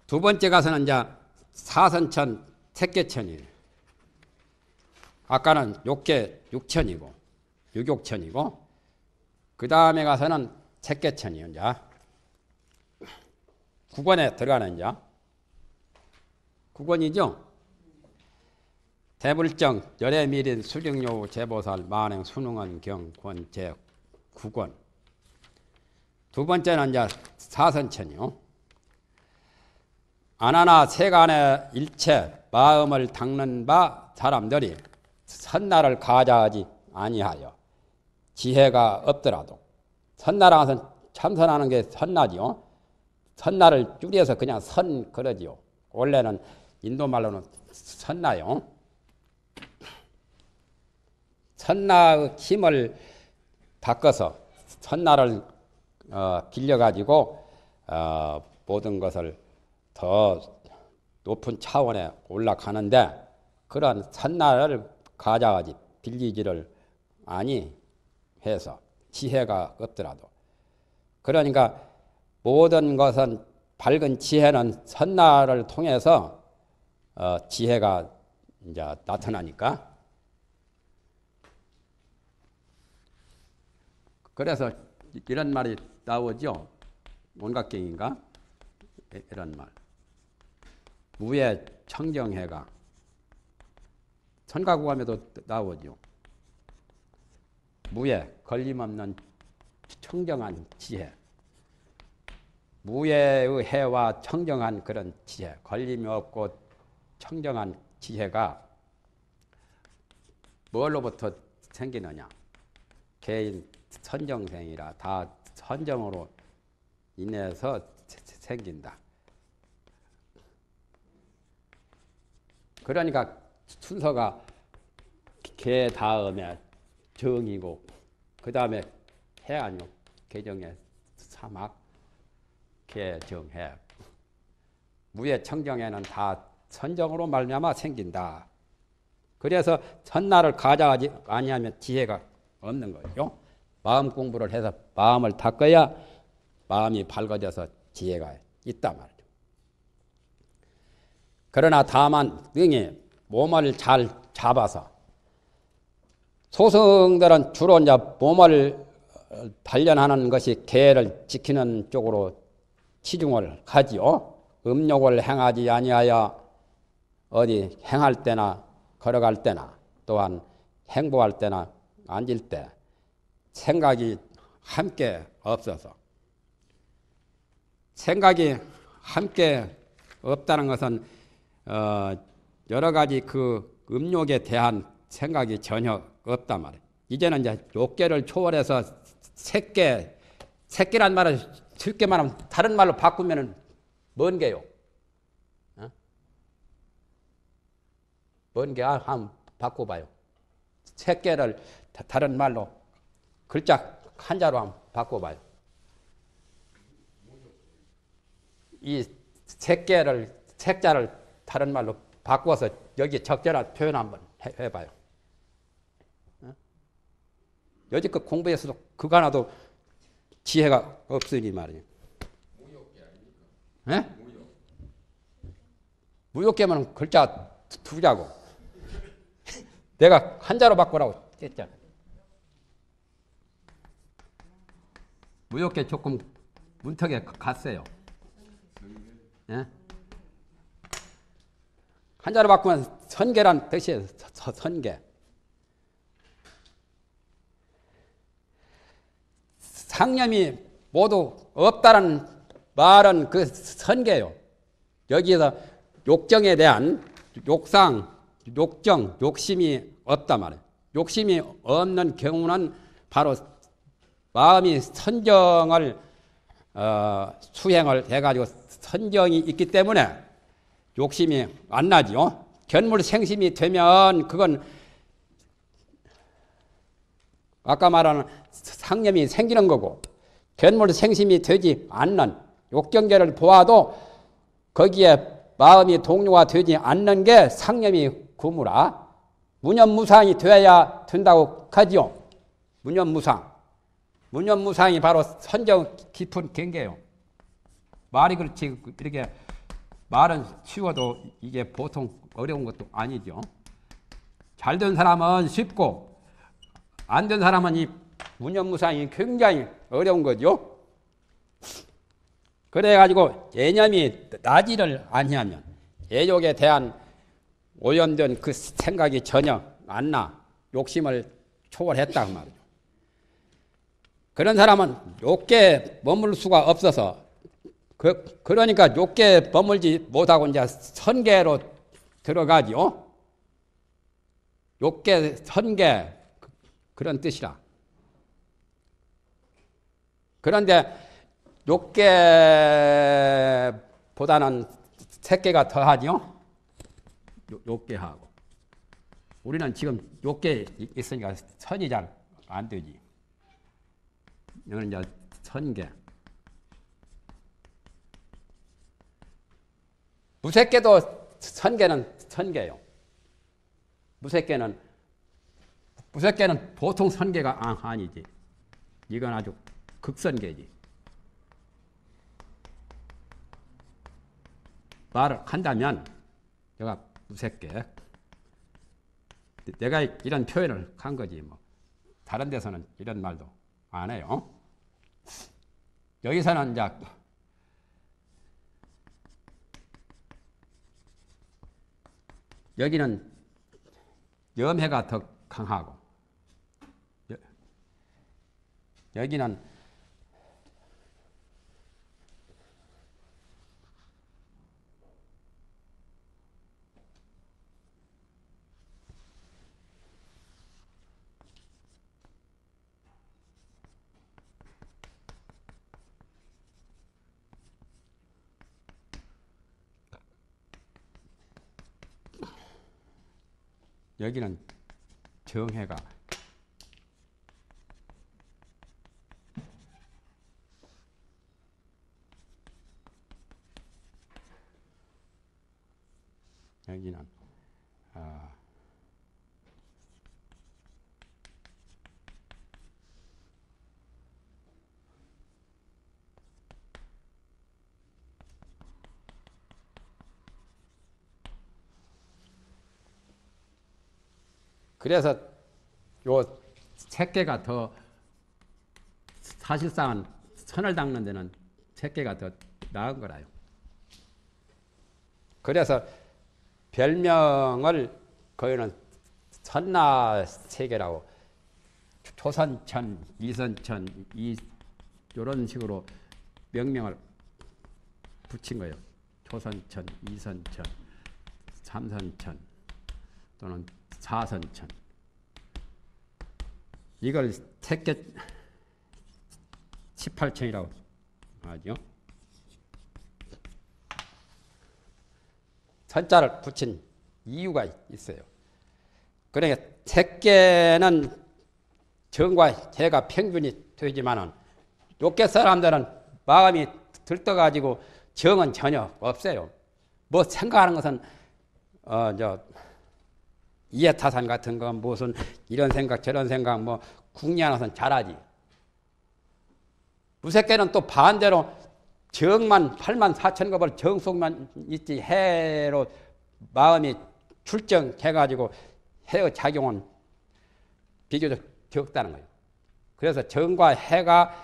두 번째 가서는 이제 사선천, 택계천이에요. 아까는 육천이고, 육욕천이고, 그 다음에 가서는 택계천이에요. 이제 국원에 들어가는 이제 국원이죠. 대불정, 열애미린, 수령요, 제보살, 만행, 순응원, 경, 권, 제, 국원. 두 번째는 이제 사선천이요. 안하나 세간의 일체 마음을 닦는 바 사람들이 선나를 가자하지 아니하여 지혜가 없더라도, 선나라 것은 참선하는 게 선나지요. 선나를 줄여서 그냥 선 그러지요. 원래는 인도말로는 선나요. 선나의 힘을 닦아서 선나를 길려가지고 모든 것을 더 높은 차원에 올라가는데, 그런 선나를 가져가지 빌리지를 아니 해서 지혜가 없더라도, 그러니까 모든 것은 밝은 지혜는 선나를 통해서 지혜가 이제 나타나니까, 그래서 이런 말이 나오죠. 온각경인가? 이런 말. 무에 청정해가. 선가구감에도 나오죠. 무에 걸림없는 청정한 지혜. 무의 해와 청정한 그런 지혜, 걸림이 없고 청정한 지혜가 뭘로부터 생기느냐? 개인 선정생이라, 다 선정으로 인해서 생긴다. 그러니까 순서가 개 다음에 정이고, 그 다음에 해 아니요. 개정의 사막, 개, 정, 해. 무의 청정에는 다 선정으로 말미암아 생긴다. 그래서 선나를 가져가지 아니하면 지혜가 없는 거죠. 마음 공부를 해서 마음을 닦아야 마음이 밝아져서 지혜가 있단 말이죠. 그러나 다만 능히 몸을 잘 잡아서, 소승들은 주로 이제 몸을 단련하는 것이 계를 지키는 쪽으로 치중을 하지요. 음욕을 행하지 아니하여 어디 행할 때나 걸어갈 때나 또한 행보할 때나 앉을 때 생각이 함께 없어서, 생각이 함께 없다는 것은 여러 가지 그 음욕에 대한 생각이 전혀 없단 말이에요. 이제는 이제 욕계를 초월해서 새끼란 말을 쉽게 말하면 다른 말로 바꾸면 뭔 게요? 뭔 게? 한번 바꿔봐요. 새끼를 다른 말로 글자 한자로 한번 바꿔봐요. 이 색자를 다른 말로 바꿔서 여기 적절한 표현 한번 해봐요. 여지껏 공부해서도 그거 하나도 지혜가 없으니 말이에요. 무욕계 아닙니까? 무욕계면 글자 두자고. 내가 한자로 바꾸라고 했잖아. 무욕계 조금 문턱에 갔어요. 예? 한자로 바꾸면 선계란 뜻이에요. 선계. 상념이 모두 없다는 말은 그 선계요. 여기에서 욕정에 대한 욕상, 욕정, 욕심이 없단 말이에요. 욕심이 없는 경우는 바로 마음이 선정을 수행을 해가지고 선정이 있기 때문에 욕심이 안 나지요. 견물생심이 되면 그건 아까 말하는 상념이 생기는 거고, 견물생심이 되지 않는 욕경계를 보아도 거기에 마음이 동요가 되지 않는 게 상념이 구무라. 무념무상이 되어야 된다고 하지요. 무념무상. 무념무상이 바로 선정 깊은 경계예요. 말이 그렇지 이렇게 말은 쉬워도 이게 보통 어려운 것도 아니죠. 잘 된 사람은 쉽고 안 된 사람은 이 무념무상이 굉장히 어려운 거죠. 그래가지고 애념이 나지를 아니하면 애욕에 대한 오염된 그 생각이 전혀 안 나. 욕심을 초월했다 그 말이죠. 그런 사람은 욕계에 머물 수가 없어서 그러니까 욕계에 머물지 못하고 이제 선계로 들어가죠. 욕계 선계 그런 뜻이라. 그런데 욕계보다는 색계가 더하죠. 욕계하고. 우리는 지금 욕계에 있으니까 선이 잘 안 되지. 이거는 이제 선계. 무색계도 선계는 선계예요. 무색계는 보통 선계가 아니지. 이건 아주 극선계지. 말을 한다면 내가 무색계. 내가 이런 표현을 한 거지 뭐. 다른 데서는 이런 말도 안 해요. 여기서는 이제 여기는 염해가 더 강하고 여기는 여기는 정해가 여기는 그래서 요 색계가 더 사실상은 선을 닦는 데는 색계가 더 나은 거라요. 그래서 별명을 거기는 선나세계라고 초선천, 이선천 이런 식으로 명명을 붙인 거예요. 초선천, 이선천, 삼선천 또는 사선천. 이걸 색계 18천이라고 하죠. 선자를 붙인 이유가 있어요. 그러니까 색계는 정과 해가 평균이 되지만은 욕계 사람들은 마음이 들떠가지고 정은 전혀 없어요. 뭐 생각하는 것은 이해타산 같은 거 무슨 이런 생각 저런 생각 뭐 궁리하는 잘하지. 무색계는 또 반대로 정만 84,000겁을 정속만 있지 해로 마음이 출정해가지고 해의 작용은 비교적 적다는 거예요. 그래서 정과 해가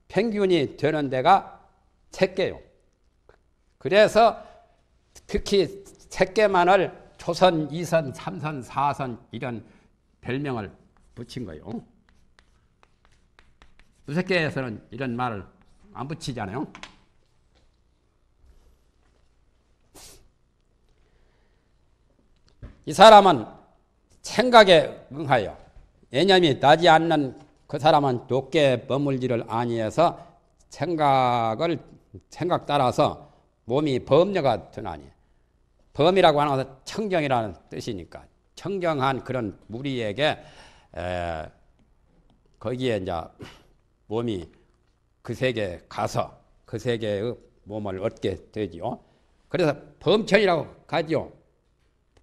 평균이 되는 데가 색계요. 그래서 특히 색계만을 초선, 이선, 삼선, 사선 이런 별명을 붙인 거예요. 무색계에서는 이런 말을 안 붙이잖아요. 이 사람은 생각에 응하여 애념이 나지 않는 그 사람은 욕계에 머물지를 아니해서 생각 따라서 몸이 범녀가 되나니 범이라고 하는 것은 청정이라는 뜻이니까 청정한 그런 무리에게 거기에 이제 몸이 그 세계에 가서 그 세계의 몸을 얻게 되지요. 그래서 범천이라고 하지요.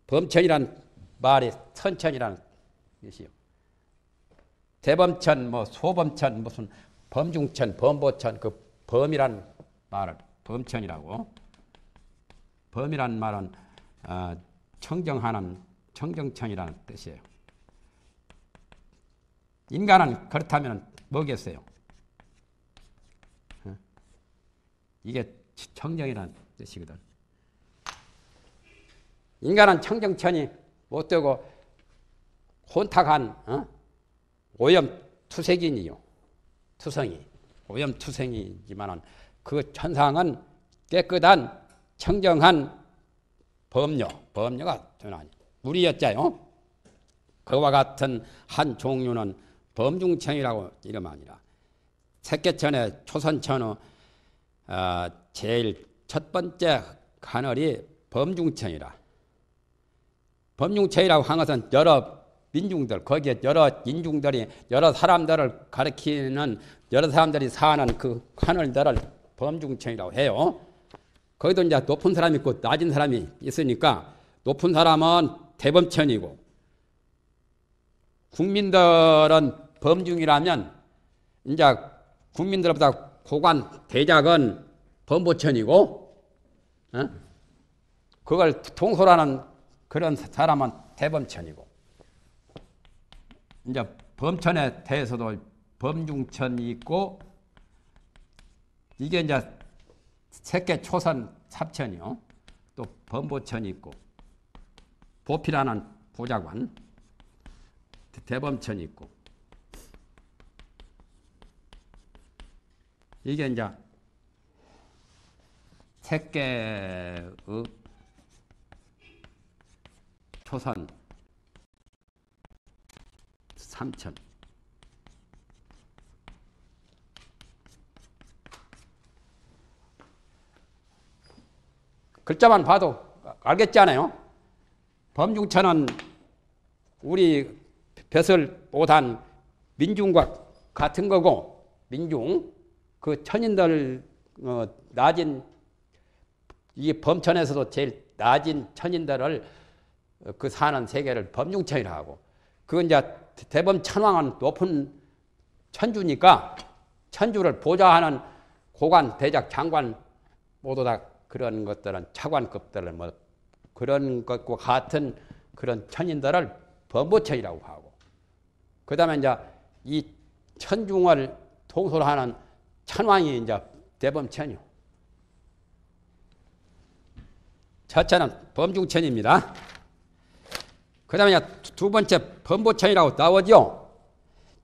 범천이란 말이 선천이라는 뜻이요. 대범천, 뭐 소범천, 무슨 범중천, 범보천 그 범이란 말을 범천이라고. 범이라는 말은 청정하는 청정천이라는 뜻이에요. 인간은 그렇다면 뭐겠어요? 이게 청정이라는 뜻이거든. 인간은 청정천이 못되고 혼탁한 오염투색인이요. 투성이 오염투성이지만은 그 천상은 깨끗한 청정한 범녀가 전하니 우리였자요. 그와 같은 한 종류는 범중천이라고 이름하니라. 색계천의 초선천의 제일 첫 번째 하늘이 범중천이라. 범중천이라고 한 것은 여러 민중들, 거기에 여러 인중들이 여러 사람들을 가리키는 여러 사람들이 사는 그 하늘들을 범중천이라고 해요. 거기도 이제 높은 사람이 있고 낮은 사람이 있으니까 높은 사람은 대범천이고 국민들은 범중이라면 이제 국민들보다 고관 대작은 범보천이고 그걸 통솔하는 그런 사람은 대범천이고 이제 범천에 대해서도 범중천이 있고 이게 이제 색계 초선 삽천이요. 또 범보천이 있고 보필하는 보좌관 대범천이 있고 이게 이제 색계의 초선 삼천. 글자만 봐도 알겠잖아요. 범중천은 우리 벼슬 못한 민중과 같은 거고 민중 그 천인들 낮은 이 범천에서도 제일 낮은 천인들을 그 사는 세계를 범중천이라고 하고 그 이제 대범천왕은 높은 천주니까 천주를 보좌하는 고관 대작 장관 모두 다 그런 것들은 차관급들을 뭐 그런 것과 같은 그런 천인들을 범보천이라고 하고 그 다음에 이제 이 천중을 통솔하는 천왕이 이제 대범천이요. 첫째는 범중천입니다. 그 다음에 두 번째 범보천이라고 나오죠.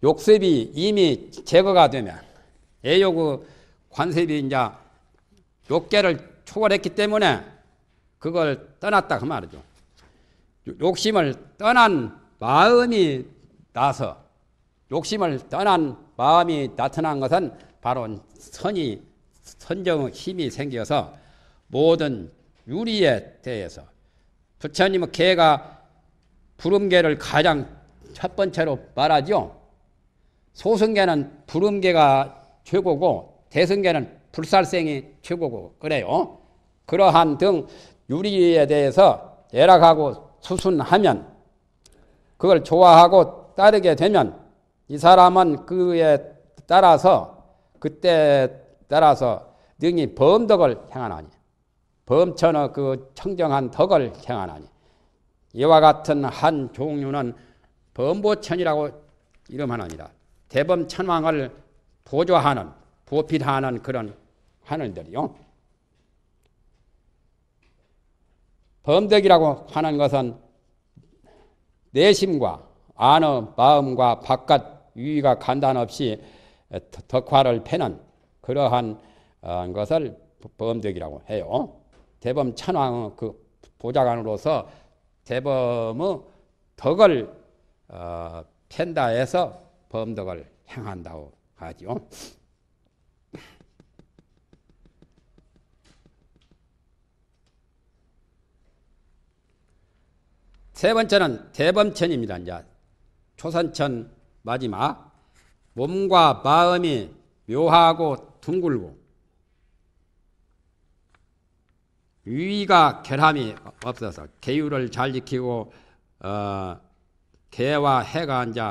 욕습이 이미 제거가 되면 애욕의 관습이 이제 욕계를 초월했기 때문에 그걸 떠났다 그 말이죠. 욕심을 떠난 마음이 나서 욕심을 떠난 마음이 나타난 것은 바로 선정의 힘이 생겨서 모든 유리에 대해서 부처님은 개가 부름개를 가장 첫 번째로 말하죠. 소승개는 부름개가 최고고 대승개는 불살생이 최고고 그래요. 그러한 등 유리에 대해서 애락하고 수순하면 그걸 좋아하고 따르게 되면 이 사람은 그에 따라서 그때 따라서 능히 범덕을 행하나니 범천의 그 청정한 덕을 행하나니 이와 같은 한 종류는 범보천이라고 이름하느니라. 대범천왕을 보조하는 보필하는 그런 하늘들이요. 범덕이라고 하는 것은 내심과 안의 마음과 바깥 유의가 간단없이 덕화를 패는 그러한 것을 범덕이라고 해요. 대범천왕의 그 보좌관으로서 대범의 덕을 팬다 해서 범덕을 행한다고 하죠. 세 번째는 대범천입니다. 이제 초선천 마지막 몸과 마음이 묘하고 둥글고 위가 결함이 없어서 계율을 잘 지키고 개와 해가 이제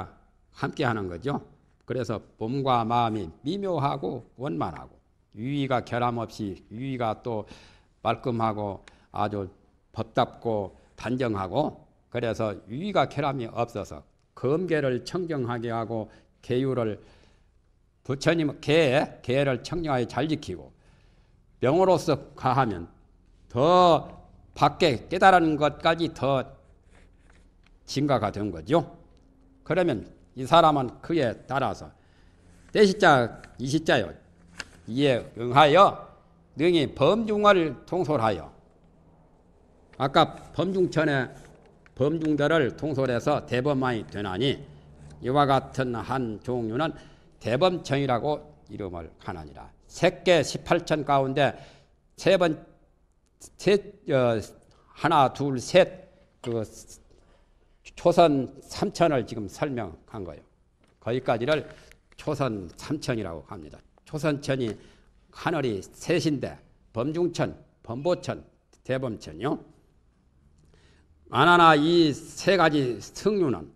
함께하는 거죠. 그래서 몸과 마음이 미묘하고 원만하고 위가 결함 없이 위가 또 말끔하고 아주 법답고 단정하고 그래서 유의가 결함이 없어서 검계를 청정하게 하고 계율을 부처님 계를 청정하게 잘 지키고 명으로서 가하면 더 밖에 깨달은 것까지 더 증가가 된 거죠. 그러면 이 사람은 그에 따라서 때시자 이시자요 이에 응하여 능히 범중을 통솔하여 아까 범중천에 범중들을 통솔해서 대범만이 되나니 이와 같은 한 종류는 대범천이라고 이름을 하나니라. 색계 18천 가운데 하나 둘 셋 그 초선 3천을 지금 설명한 거예요. 거기까지를 초선 3천이라고 합니다. 초선천이 하늘이 셋인데 범중천, 범보천, 대범천이요. 하나나 이 세 가지 성류는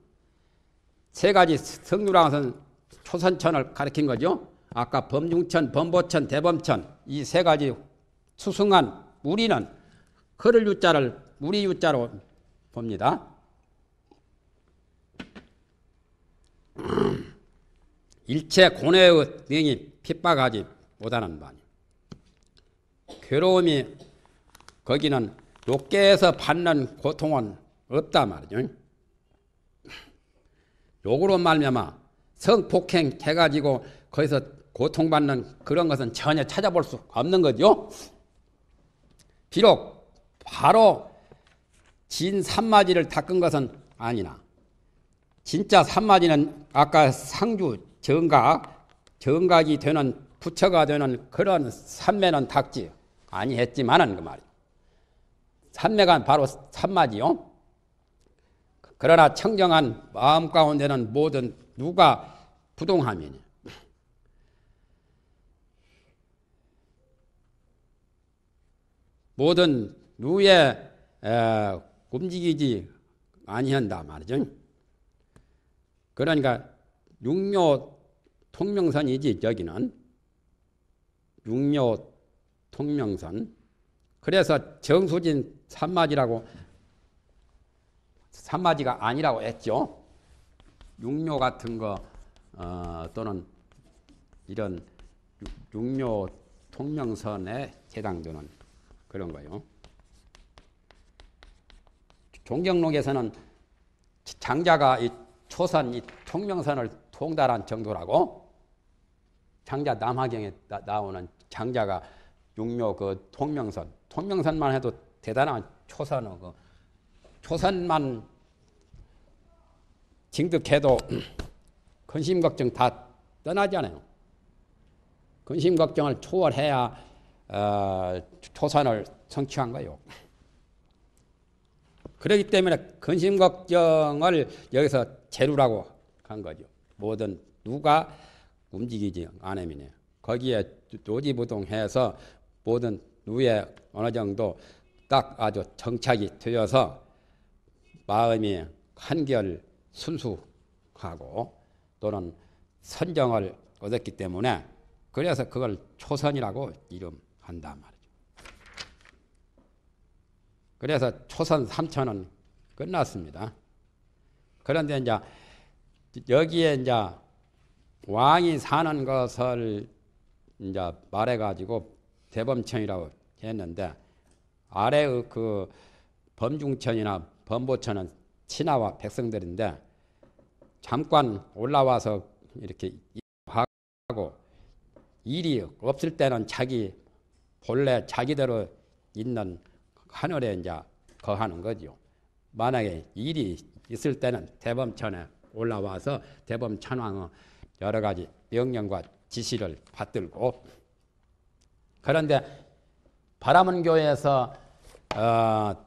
세 가지 성류라는 것은 초선천을 가리킨 거죠. 아까 범중천, 범보천, 대범천 이 세 가지 수승한 우리는 흐를 유자를 우리 유자로 봅니다. 일체 고뇌의 능이 핍박하지 못하는 바니 괴로움이 거기는 욕계에서 받는 고통은 없다 말이죠. 욕으로 말미암아 성폭행 해가지고 거기서 고통받는 그런 것은 전혀 찾아볼 수 없는 거죠. 비록 바로 진 산마지를 닦은 것은 아니나 진짜 산마지는 아까 상주 정각이 되는 부처가 되는 그런 산매는 닦지 아니했지만은 그 말이에요. 산매가 바로 산마지요. 그러나 청정한 마음 가운데는 모든 누가 부동함이니 모든 누에 움직이지 아니한다 말이죠. 그러니까 육묘 통명선이지 여기는 육묘 통명선. 그래서 정수진 산마지라고 산마지가 아니라고 했죠. 육묘 같은 거 또는 이런 육묘 통명선에 해당되는 그런 거요. 종경록에서는 장자가 이 초선 이 통명선을 통달한 정도라고 장자 남화경에 나오는 장자가 육묘 그 통명선만 해도 대단한 초선은 그 초선만 징득해도 근심 걱정 다 떠나잖아요. 근심 걱정을 초월해야 초선을 성취한 거예요. 그렇기 때문에 근심 걱정을 여기서 재루라고 한 거죠. 모든 누가 움직이지 않으면 거기에 노지부동해서 모든 누에 어느 정도 딱 아주 정착이 되어서 마음이 한결 순수하고 또는 선정을 얻었기 때문에 그래서 그걸 초선이라고 이름한단 말이죠. 그래서 초선 3천은 끝났습니다. 그런데 이제 여기에 이제 왕이 사는 것을 이제 말해가지고 대범천이라고 했는데 아래의 그 범중천이나 범보천은 신하와 백성들인데 잠깐 올라와서 이렇게 하고 일이 없을 때는 자기 본래 자기대로 있는 하늘에 이제 거하는 거죠. 만약에 일이 있을 때는 대범천에 올라와서 대범천왕의 여러 가지 명령과 지시를 받들고 그런데 바라문교에서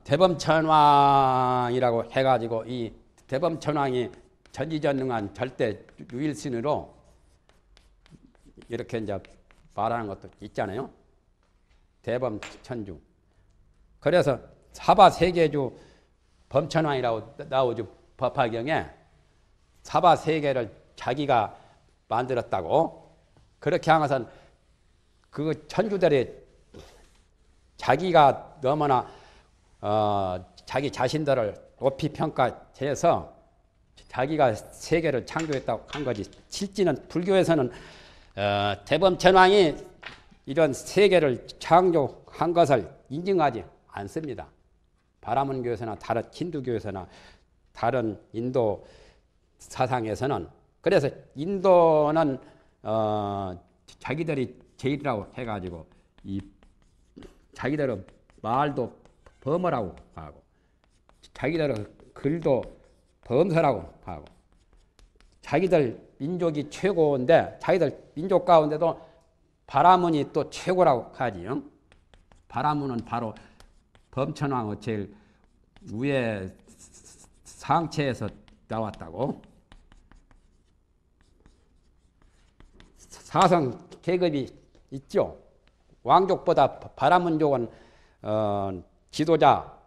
대범천왕이라고 해가지고 이 대범천왕이 전지전능한 절대 유일신으로 이렇게 이제 말하는 것도 있잖아요. 대범천주. 그래서 사바세계주 범천왕이라고 나오죠. 법화경에 사바세계를 자기가 만들었다고 그렇게 한 것은 그 천주들이 자기가 너무나 자기 자신들을 높이 평가해서 자기가 세계를 창조했다고 한 거지. 실제는 불교에서는 대범천왕이 이런 세계를 창조한 것을 인정하지 않습니다. 바라문교에서나 다른 힌두교에서나 다른 인도 사상에서는. 그래서 인도는 자기들이 제일이라고 해가지고 이 자기들은 말도 범어라고 하고 자기들은 글도 범서라고 하고 자기들 민족이 최고인데 자기들 민족 가운데도 바라문이 또 최고라고 하지. 바라문은 바로 범천왕의 제일 위에 상체에서 나왔다고. 사성 계급이 있죠. 왕족보다 바라문족은 지도자,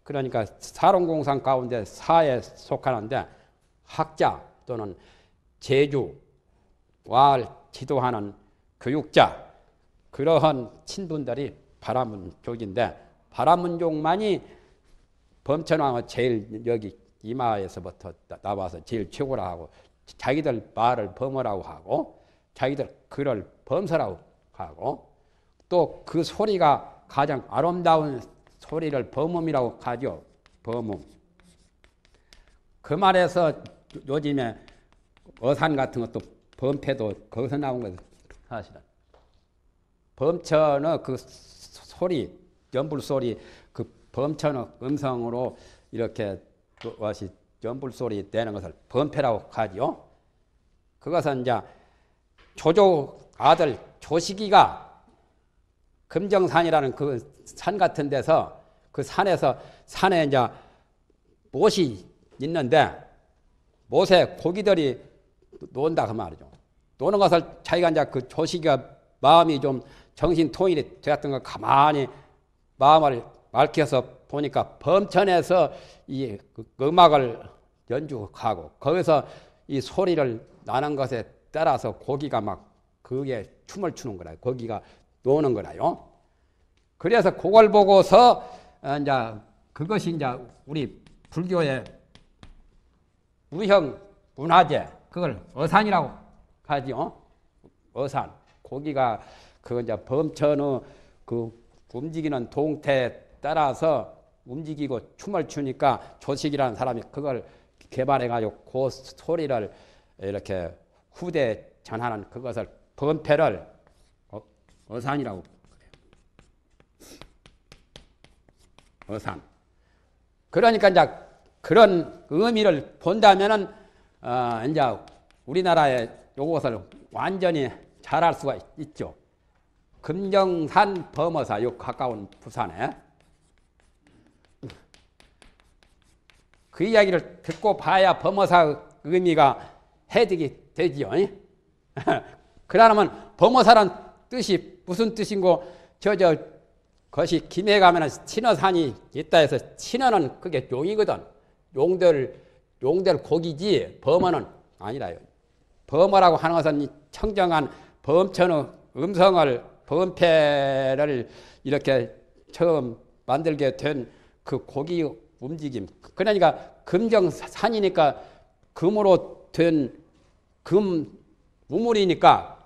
그러니까 사론공상 가운데 사에 속하는데 학자 또는 제주, 왕을 지도하는 교육자, 그러한 친분들이 바라문족인데 바라문족만이 범천왕은 제일 여기 이마에서부터 나와서 제일 최고라 하고 자기들 말을 범어라고 하고 자기들 글을 범서라고 하고 또 그 소리가 가장 아름다운 소리를 범음이라고 하죠. 범음. 그 말에서 요즘에 어산 같은 것도 범패도 거기서 나온 거죠. 사실은. 범천의 그 소리, 연불 소리, 그 범천의 음성으로 이렇게 무엇이 연불 소리 내는 것을 범패라고 하죠. 그것은 이제 조조 아들 조식이가 금정산이라는 그 산 같은 데서 그 산에 이제 못이 있는데 못에 고기들이 논다 그 말이죠. 노는 것을 자기가 이제 그 조식이가 마음이 좀 정신 통일이 되었던 거 가만히 마음을 맑혀서 보니까 범천에서 이 음악을 연주하고 거기서 이 소리를 나는 것에 따라서 고기가 막 그게 춤을 추는 거라요. 고기가 노는 거라요. 그래서 그걸 보고서 이제 그것이 이제 우리 불교의 우형 문화재, 그걸 어산이라고 하죠. 어산. 고기가 그 이제 범천의 그 움직이는 동태에 따라서 움직이고 춤을 추니까 조식이라는 사람이 그걸 개발해가지고 그 소리를 이렇게 후대에 전하는 그것을 범패를 어산이라고 그래요. 어산. 그러니까 이제 그런 의미를 본다면은 이제 우리나라의 요것을 완전히 잘할 수가 있죠. 금정산 범어사, 요 가까운 부산에. 그 이야기를 듣고 봐야 범어사 의미가 해득이 되지요. 그러면 범어사란 뜻이 무슨 뜻인고 그것이 김해 가면은 친어산이 있다 해서 친어는 그게 용이거든. 용들 고기지 범어는 아니라요. 범어라고 하는 것은 청정한 범천의 음성을 범패를 이렇게 처음 만들게 된 그 고기 움직임. 그러니까 금정산이니까 금으로 된 금 우물이니까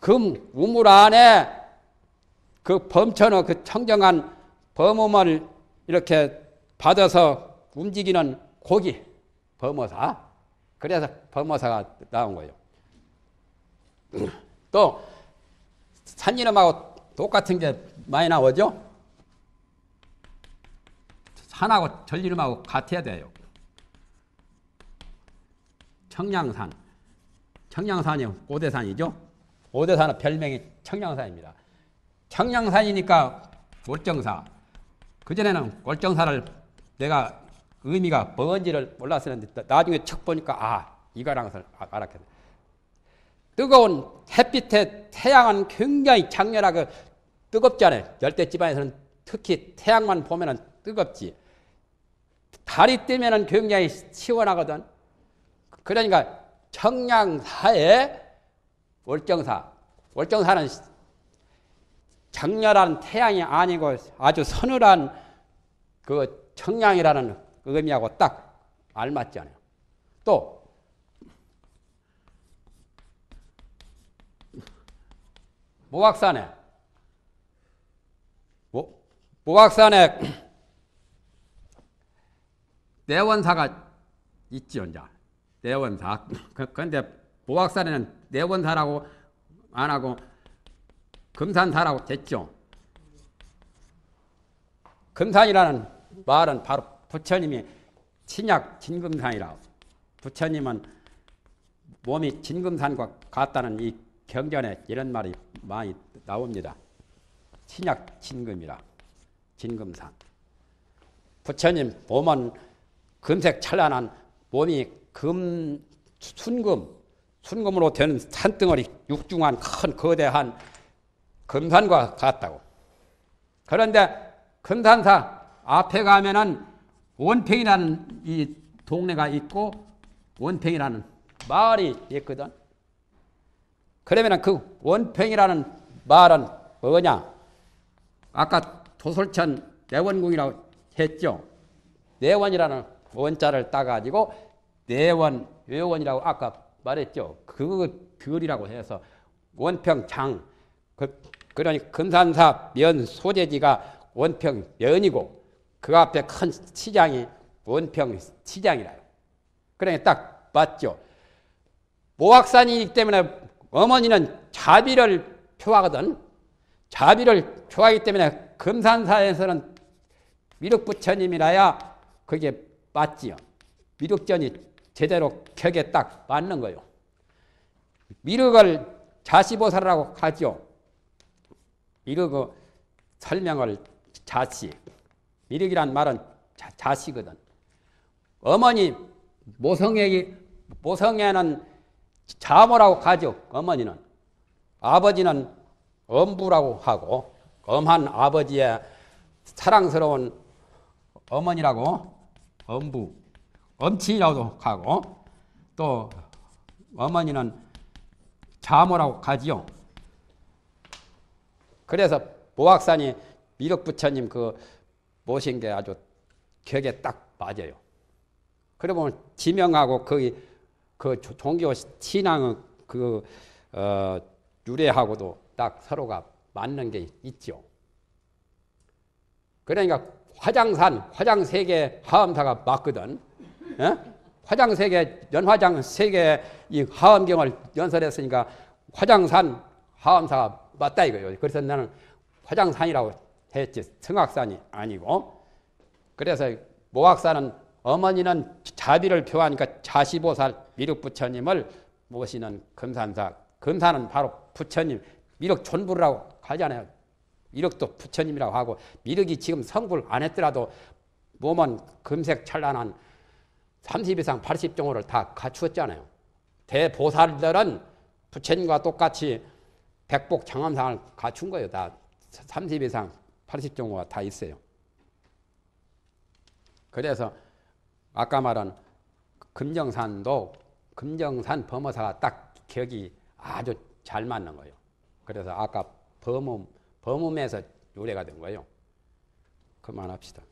금 우물 안에 그 범천의 그 청정한 범음을 이렇게 받아서 움직이는 고기, 범어사. 그래서 범어사가 나온 거예요. 또 산이름하고 똑같은 게 많이 나오죠. 산하고 전이름하고 같아야 돼요. 청량산. 청량산이 오대산이죠. 오대산은 별명이 청량산입니다. 청량산이니까 월정사. 그전에는 월정사를 내가 의미가 뭔지를 몰랐었는데 나중에 척 보니까 이거라는 것을 알았거든. 뜨거운 햇빛에 태양은 굉장히 장렬하고 뜨겁잖아요. 열대지방에서는 특히 태양만 보면은 뜨겁지. 달이 뜨면은 굉장히 시원하거든. 그러니까 청량사에 월정사. 월정사는 장렬한 태양이 아니고 아주 서늘한 그 청량이라는 의미하고 딱 알맞잖아요. 또 모각산에 모각산에 내원사가 있지요. 이제 내원사. 그런데 모각산에는 내원사라고 안 하고 금산사라고 됐죠. 금산이라는 말은 바로 부처님이 신약 진금산이라고. 부처님은 몸이 진금산과 같다는 이 경전에 이런 말이 많이 나옵니다. 신약 진금이라. 진금산. 부처님 몸은 금색 찬란한 몸이 순금으로 된 산덩어리 육중한 큰 거대한 금산과 같다고. 그런데 금산사 앞에 가면은 원평이라는 이 동네가 있고 원평이라는 마을이 있거든. 그러면은 그 원평이라는 말은 뭐냐? 아까 도솔천 내원궁이라고 했죠. 내원이라는 원자를 따가지고 내원, 외원이라고 아까 말했죠. 그 별이라고 해서 원평장. 그러니 금산사 면 소재지가 원평면이고 그 앞에 큰 시장이 원평시장이라요. 그러니 딱 맞죠. 모각산이기 때문에 어머니는 자비를 표하거든. 자비를 표하기 때문에 금산사에서는 미륵부처님이라야 그게 맞지요. 미륵전이 제대로 격에 딱 맞는 거요. 미륵을 자시보살이라고 하죠. 미륵의 설명을 자시. 미륵이란 말은 자시거든. 어머니 모성애는 자모라고 하죠. 어머니는. 아버지는 엄부라고 하고 엄한 아버지의 사랑스러운 어머니라고 엄부, 엄친이라고도 하고 또 어머니는 자모라고 하지요. 그래서 모각산이 미륵부처님 그 모신 게 아주 격에 딱 맞아요. 그러면 지명하고 그 종교 신앙의 유래하고도 딱 서로가 맞는 게 있죠. 그러니까 화장세계 하엄사가 맞거든. 예? 화장세계 연화장 세계 이 하엄경을 연설했으니까 화장산 하엄사가 맞다 이거예요. 그래서 나는 화장산이라고 했지 성악산이 아니고. 그래서 모각산은 어머니는 자비를 표하니까 자시보살 미륵부처님을 모시는 금산사. 금산은 바로 부처님 미륵 존부라고 하잖아요. 미륵도 부처님이라고 하고 미륵이 지금 성불 안 했더라도 몸은 금색 찬란한 30 이상 80종호를 다 갖추었잖아요. 대보살들은 부처님과 똑같이 백복 장엄상을 갖춘 거예요. 다 30 이상 80종호가 다 있어요. 그래서 아까 말한 금정산도 금정산 범어사가 딱 격이 아주 잘 맞는 거예요. 그래서 아까 범음에서 유래가 된 거예요. 그만합시다.